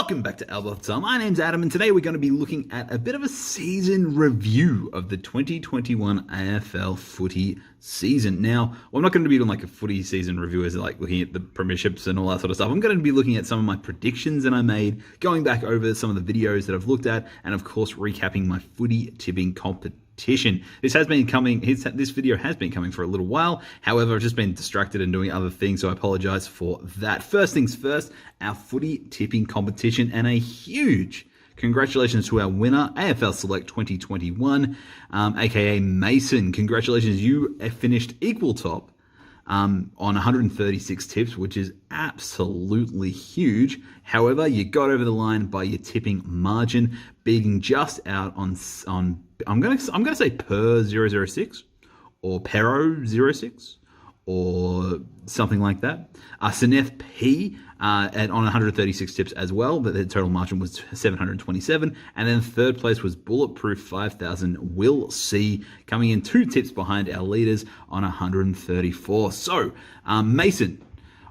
Welcome back to Elbow Time. My name's Adam, and today we're going to be looking at a bit of a season review of the 2021 AFL footy season. Now, I'm not going to be doing like a footy season review as like looking at the premierships and all that sort of stuff. I'm going to be looking at some of my predictions that I made, going back over some of the videos that I've looked at, and of course, recapping my footy tipping competition. This video has been coming for a little while. However, I've just been distracted and doing other things, so I apologize for that. First things first, our footy tipping competition, and a huge congratulations to our winner, AFL Select 2021, aka Mason. Congratulations, you finished equal top on 136 tips, which is absolutely huge. However, you got over the line by your tipping margin, being just out on I'm gonna say per 006 or Pero 06 or something like that. Seneth P on 136 tips as well, but the total margin was 727. And then third place was Bulletproof 5000 Will C, coming in 2 tips behind our leaders on 134. So, Mason,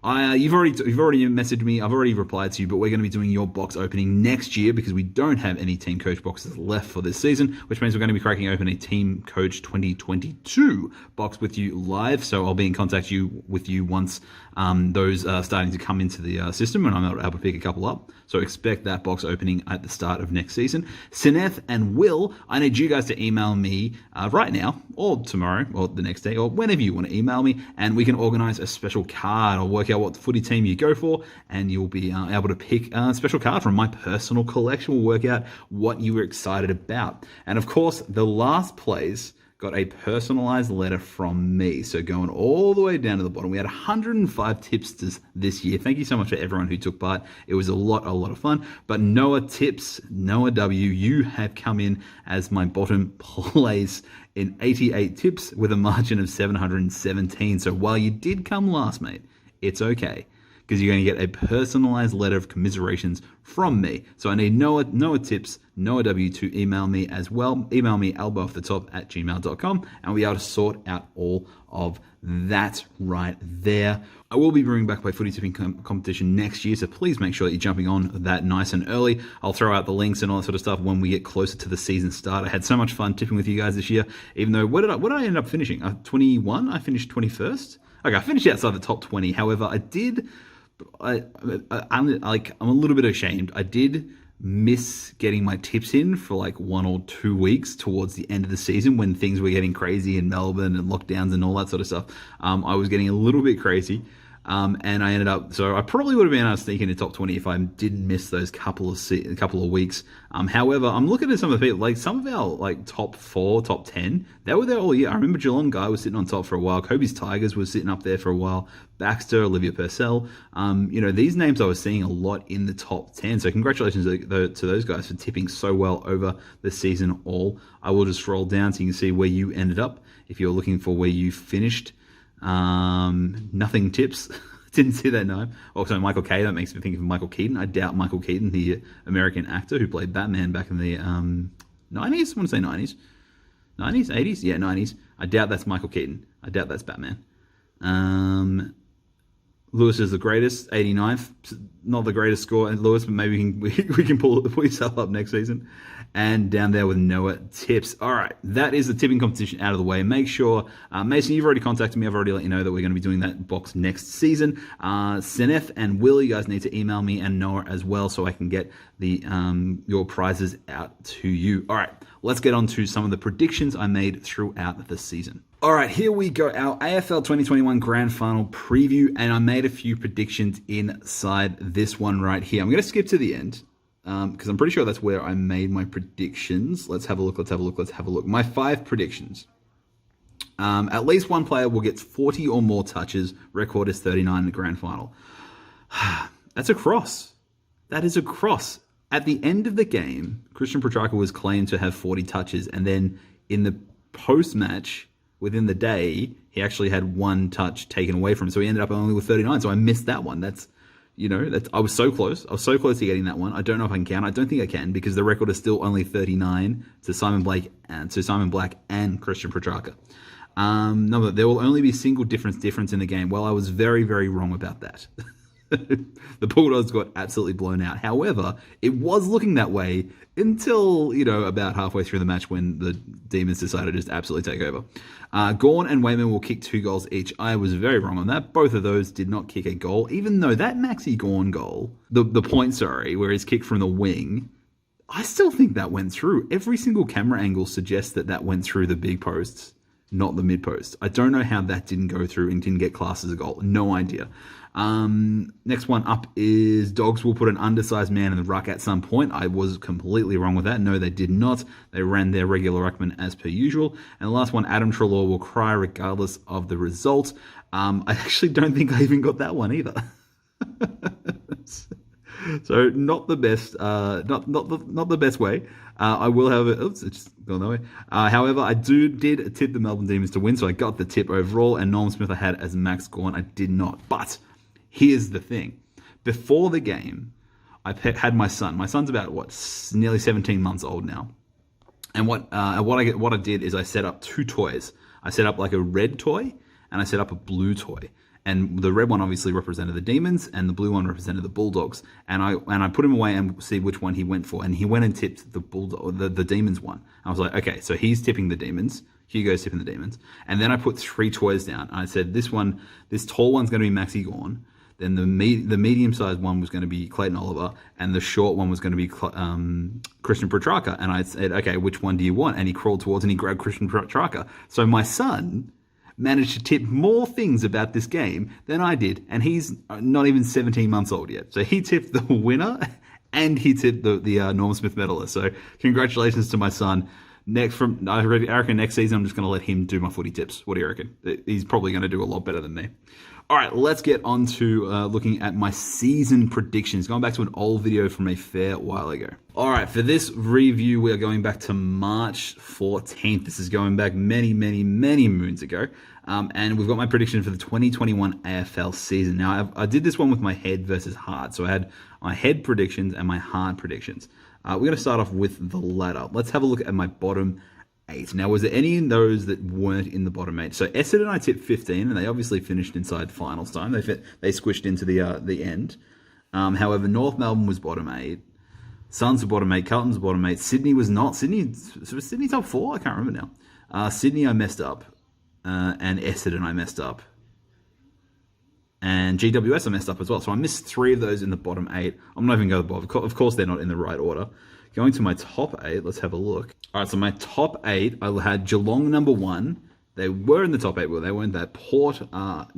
you've already messaged me. I've already replied to you, but we're going to be doing your box opening next year because we don't have any team coach boxes left for this season, which means we're going to be cracking open a team coach 2022 box with you live. So I'll be in contact with you once those are starting to come into the system, and I'm able to pick a couple up. So expect that box opening at the start of next season. Seneth and Will, I need you guys to email me right now or tomorrow or the next day or whenever you want to email me, and we can organize a special card or work out what footy team you go for, and you'll be able to pick a special card from my personal collection. We'll work out what you were excited about. And of course, the last place got a personalized letter from me. So going all the way down to the bottom, we had 105 tipsters this year. Thank you so much for everyone who took part. It was a lot of fun. But Noah Tips, Noah W, you have come in as my bottom place in 88 tips with a margin of 717. So while you did come last, mate, it's okay, because you're going to get a personalized letter of commiserations from me. So I need Noah Tips, Noah W to email me as well. Email me elbowofthetop@gmail.com, and we'll be able to sort out all of that right there. I will be bringing back my footy tipping competition next year, so please make sure that you're jumping on that nice and early. I'll throw out the links and all that sort of stuff when we get closer to the season start. I had so much fun tipping with you guys this year, even though, what did I end up finishing? 21? I finished 21st? Okay, I finished outside the top 20. However, I'm a little bit ashamed. I did miss getting my tips in for like 1 or 2 weeks towards the end of the season when things were getting crazy in Melbourne and lockdowns and all that sort of stuff. I was getting a little bit crazy. And I ended up, so I probably would have been able to sneak into top 20 if I didn't miss those couple of weeks. However, I'm looking at some of the people, like some of our like top 4, top 10, they were there all year. I remember Geelong Guy was sitting on top for a while. Kobe's Tigers was sitting up there for a while. Baxter, Olivia Purcell. These names I was seeing a lot in the top 10. So congratulations to those guys for tipping so well over the season all. I will just scroll down so you can see where you ended up if you're looking for where you finished. Nothing tips. Didn't see that name. Also, Michael K. That makes me think of Michael Keaton. I doubt Michael Keaton, the American actor who played Batman back in the 90s. I want to say 90s. 90s? 80s? Yeah, 90s. I doubt that's Michael Keaton. I doubt that's Batman. Lewis is the greatest, 89th. Not the greatest score, Lewis, but maybe we can pull yourself up next season. And down there with Noah Tips. All right, that is the tipping competition out of the way. Make sure, Mason, you've already contacted me. I've already let you know that we're going to be doing that box next season. Seneth and Will, you guys need to email me, and Noah as well, so I can get your prizes out to you. All right, let's get on to some of the predictions I made throughout the season. All right, here we go. Our AFL 2021 Grand Final preview, and I made a few predictions inside this one right here. I'm going to skip to the end because I'm pretty sure that's where I made my predictions. Let's have a look. My 5 predictions. At least one player will get 40 or more touches. Record is 39 in the Grand Final. That's a cross. That is a cross. At the end of the game, Christian Petrarca was claimed to have 40 touches, and then in the post-match, within the day, he actually had 1 touch taken away from him. So he ended up only with 39. So I missed that one. I was so close. I was so close to getting that one. I don't know if I can count. I don't think I can because the record is still only 39 to Simon Black and Christian Petrarca. No, there will only be single difference in the game. Well, I was very, very wrong about that. The Bulldogs got absolutely blown out. However, it was looking that way until, about halfway through the match when the Demons decided to just absolutely take over. Gawn and Wayman will kick 2 goals each. I was very wrong on that. Both of those did not kick a goal, even though that Maxi Gawn goal, the point, where he's kicked from the wing, I still think that went through. Every single camera angle suggests that went through the big posts, not the mid post. I don't know how that didn't go through and didn't get classed as a goal. No idea. Next one up is Dogs will put an undersized man in the ruck at some point. I was completely wrong with that. No, they did not. They ran their regular ruckman as per usual. And the last one, Adam Treloar will cry regardless of the result. I actually don't think I even got that one either. So not the best, not the best way. I will have it. Oops, it's just gone that way. However, I did tip the Melbourne Demons to win, so I got the tip overall. And Norm Smith I had as Max Gawn. I did not. But here's the thing: before the game, I had my son. My son's about nearly 17 months old now. And what I did is I set up 2 toys. I set up like a red toy and I set up a blue toy. And the red one obviously represented the Demons, and the blue one represented the Bulldogs. And I put him away and see which one he went for. And he went and tipped the Demons one. I was like, okay, so he's tipping the Demons. Hugo's tipping the Demons. And then I put 3 toys down. And I said, this tall one's going to be Maxi Gawn. Then the medium-sized one was going to be Clayton Oliver, and the short one was going to be Christian Petrarca. And I said, okay, which one do you want? And he crawled towards and he grabbed Christian Petrarca. So my son managed to tip more things about this game than I did, and he's not even 17 months old yet. So he tipped the winner, and he tipped the Norm Smith medalist. So congratulations to my son. I reckon next season I'm just going to let him do my footy tips. What do you reckon? He's probably going to do a lot better than me. All right, let's get on to looking at my season predictions. Going back to an old video from a fair while ago. All right, for this review, we are going back to March 14th. This is going back many, many, many moons ago. And we've got my prediction for the 2021 AFL season. Now, I did this one with my head versus heart. So I had my head predictions and my heart predictions. We're going to start off with the latter. Let's have a look at my bottom 8. Now, was there any in those that weren't in the bottom 8? So Essendon I tipped 15, and they obviously finished inside finals time. They squished into the end. However, North Melbourne was bottom 8. Suns were bottom 8. Carlton's bottom 8. Sydney was not. Sydney top 4? I can't remember now. Sydney I messed up. And Essendon I messed up. And GWS I messed up as well. So I missed 3 of those in the bottom 8. I'm not even going to bother. Of course, they're not in the right order. Going to my top 8, let's have a look. All right, so my top 8, I had Geelong number 1. They were in the top 8, but they weren't that. Port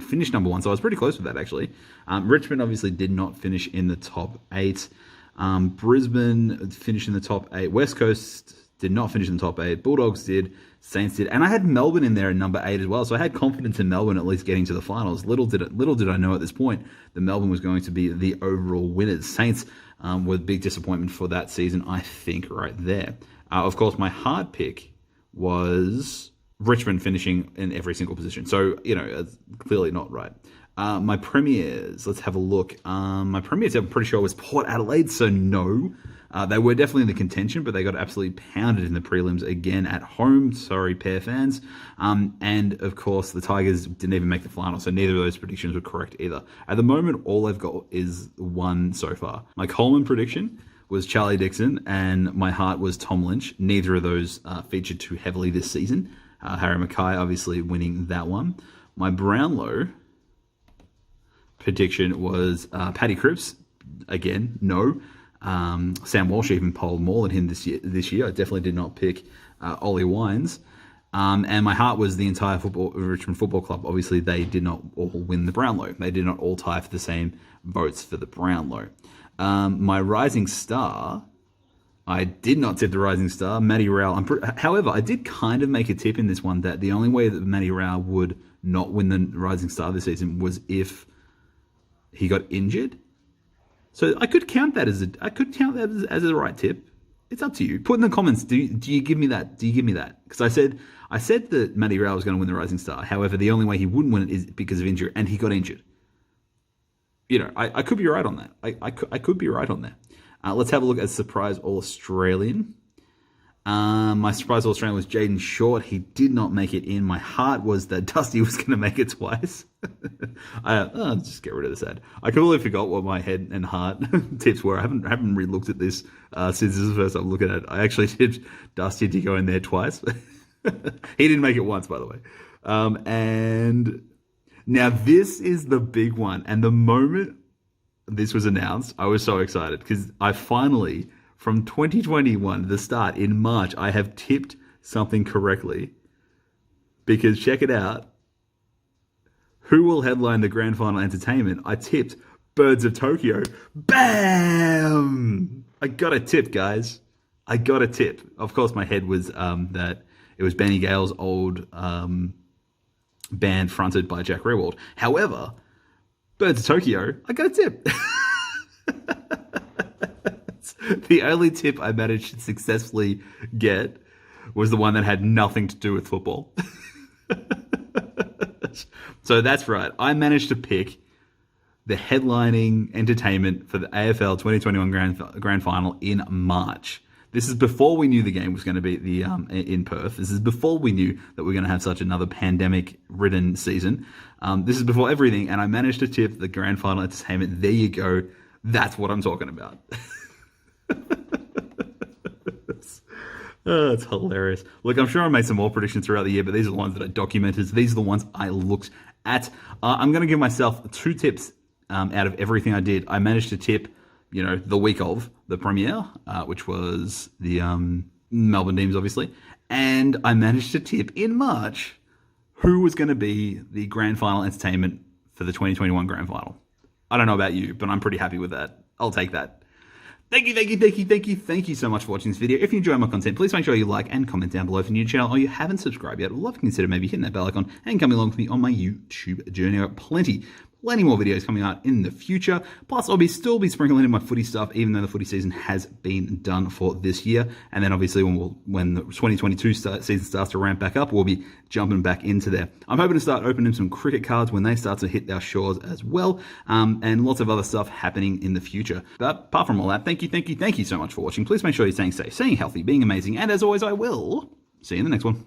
finished number 1, so I was pretty close with that, actually. Richmond obviously did not finish in the top 8. Brisbane finished in the top 8. West Coast did not finish in the top 8. Bulldogs did. Saints did. And I had Melbourne in there in number 8 as well. So I had confidence in Melbourne at least getting to the finals. Little did I know at this point that Melbourne was going to be the overall winners. Saints were a big disappointment for that season, I think, right there. Of course, my hard pick was Richmond finishing in every single position. So, it's clearly not right. My premiers, let's have a look. My premiers, I'm pretty sure, was Port Adelaide, so no. They were definitely in the contention, but they got absolutely pounded in the prelims again at home. Sorry, Pair fans. And, of course, the Tigers didn't even make the final, so neither of those predictions were correct either. At the moment, all I've got is 1 so far. My Coleman prediction was Charlie Dixon, and my heart was Tom Lynch. Neither of those featured too heavily this season. Harry Mackay obviously winning that one. My Brownlow prediction was Paddy Cripps. Again, no. Sam Walsh even polled more than him this year. I definitely did not pick Ollie Wines. And my heart was the entire Richmond Football Club. Obviously, they did not all win the Brownlow. They did not all tie for the same votes for the Brownlow. My Rising Star, I did not tip the Rising Star. Matty Rowell. However, I did kind of make a tip in this one that the only way that Matty Rowell would not win the Rising Star this season was if he got injured. So I could count that as a right tip. It's up to you. Put in the comments. Do you give me that? Do you give me that? Because I said that Matty Rowell was going to win the Rising Star. However, the only way he wouldn't win it is because of injury, and he got injured. I could be right on that. I could be right on that. Let's have a look at Surprise All Australian. My surprise All-Australian was Jaden Short. He did not make it in. My heart was that Dusty was going to make it twice. I'll just get rid of this ad. I completely forgot what my head and heart tips were. I haven't re-looked at this since this is the first time looking at it. I actually tipped Dusty to go in there twice. He didn't make it once, by the way. And now this is the big one. And the moment this was announced, I was so excited because I finally, from 2021, the start in March, I have tipped something correctly. Because check it out. Who will headline the grand final entertainment? I tipped Birds of Tokyo. Bam! I got a tip, guys. I got a tip. Of course, my head was that it was Benny Gale's old band fronted by Jack Rewald. However, Birds of Tokyo, I got a tip. The only tip I managed to successfully get was the one that had nothing to do with football. So that's right. I managed to pick the headlining entertainment for the AFL 2021 Grand Final in March. This is before we knew the game was going to be in Perth. This is before we knew that we're going to have such another pandemic-ridden season. This is before everything, and I managed to tip the Grand Final entertainment. There you go. That's what I'm talking about. Oh, it's hilarious. Look, I'm sure I made some more predictions throughout the year, but these are the ones that I documented. These are the ones I looked at. I'm going to give myself 2 tips out of everything I did. I managed to tip, the week of the premiere, which was the Melbourne Demons, obviously. And I managed to tip in March who was going to be the grand final entertainment for the 2021 grand final. I don't know about you, but I'm pretty happy with that. I'll take that. Thank you so much for watching this video. If you enjoy my content, please make sure you like and comment down below if you're new to the channel or you haven't subscribed yet. I'd love to consider maybe hitting that bell icon and coming along with me on my YouTube journey. I've got plenty more videos coming out in the future. Plus, I'll still be sprinkling in my footy stuff, even though the footy season has been done for this year. And then obviously when the 2022 season starts to ramp back up, we'll be jumping back into there. I'm hoping to start opening some cricket cards when they start to hit our shores as well. And lots of other stuff happening in the future. But apart from all that, thank you so much for watching. Please make sure you're staying safe, staying healthy, being amazing. And as always, I will see you in the next one.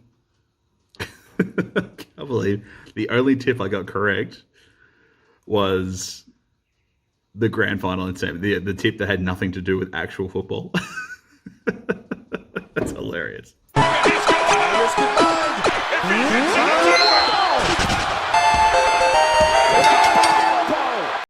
I can't believe the only tip I got correct was the grand final entertainment, the tip that had nothing to do with actual football. That's hilarious.